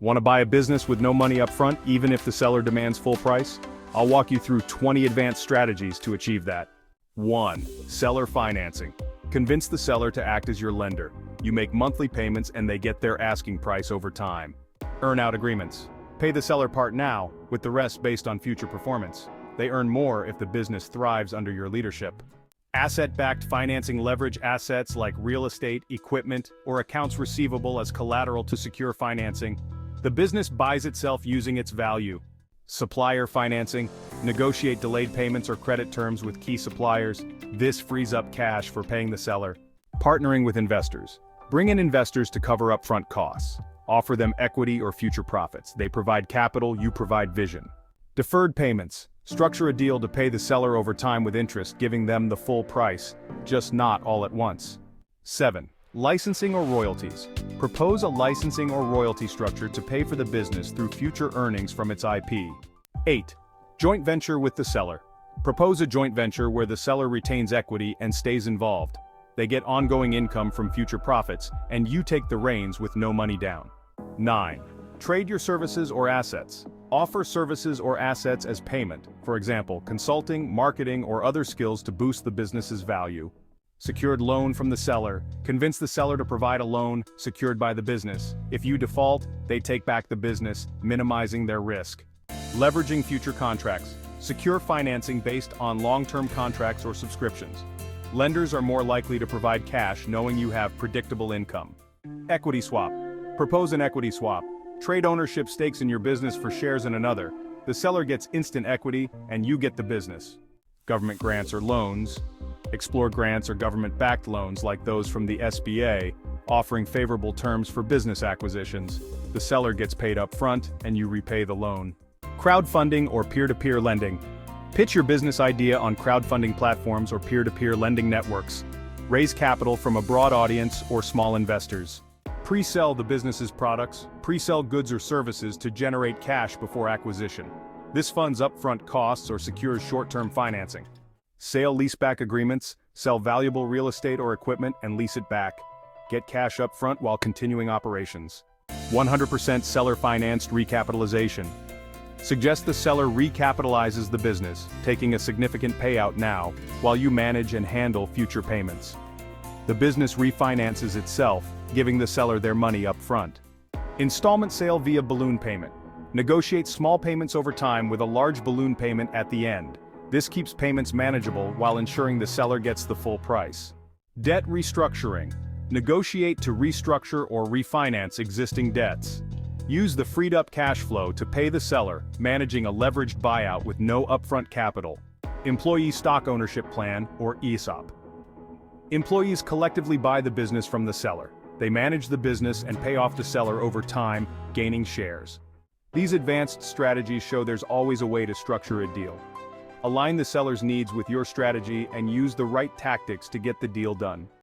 Want to buy a business with no money up front, even if the seller demands full price? I'll walk you through 20 advanced strategies to achieve that. 1. Seller financing. Convince the seller to act as your lender. You make monthly payments and they get their asking price over time. Earn-out agreements. Pay the seller part now, with the rest based on future performance. They earn more if the business thrives under your leadership. Asset-backed financing. Leverage assets like real estate, equipment, or accounts receivable as collateral to secure financing. The business buys itself using its value. Supplier financing. Negotiate delayed payments or credit terms with key suppliers. This frees up cash for paying the seller. Partnering with investors. Bring in investors to cover upfront costs. Offer them equity or future profits. They provide capital, you provide vision. Deferred payments. Structure a deal to pay the seller over time with interest, giving them the full price, just not all at once. 7. Licensing or royalties. Propose a licensing or royalty structure to pay for the business through future earnings from its IP. 8. Joint venture with the seller. Propose a joint venture where the seller retains equity and stays involved. They get ongoing income from future profits, and you take the reins with no money down. 9. Trade your services or assets. Offer services or assets as payment, for example, consulting, marketing, or other skills to boost the business's value. Secured loan from the seller. Convince the seller to provide a loan secured by the business. If you default, they take back the business, minimizing their risk. Leveraging future contracts. Secure financing based on long-term contracts or subscriptions. Lenders are more likely to provide cash knowing you have predictable income. Equity swap. Propose an equity swap. Trade ownership stakes in your business for shares in another. The seller gets instant equity, and you get the business. Government grants or loans. Explore grants or government-backed loans like those from the SBA, offering favorable terms for business acquisitions. The seller gets paid up front, and you repay the loan. Crowdfunding or peer-to-peer lending. Pitch your business idea on crowdfunding platforms or peer-to-peer lending networks. Raise capital from a broad audience or small investors. Pre-sell the business's products. Pre-sell goods or services to generate cash before acquisition. This funds upfront costs or secures short-term financing. Sale-leaseback agreements. Sell valuable real estate or equipment and lease it back. Get cash upfront while continuing operations. 100% seller-financed recapitalization. Suggest the seller recapitalizes the business, taking a significant payout now, while you manage and handle future payments. The business refinances itself, giving the seller their money up front. Installment sale via balloon payment. Negotiate small payments over time with a large balloon payment at the end. This keeps payments manageable while ensuring the seller gets the full price. Debt restructuring. Negotiate to restructure or refinance existing debts. Use the freed-up cash flow to pay the seller, managing a leveraged buyout with no upfront capital. Employee stock ownership plan, or ESOP. Employees collectively buy the business from the seller. They manage the business and pay off the seller over time, gaining shares. These advanced strategies show there's always a way to structure a deal. Align the seller's needs with your strategy and use the right tactics to get the deal done.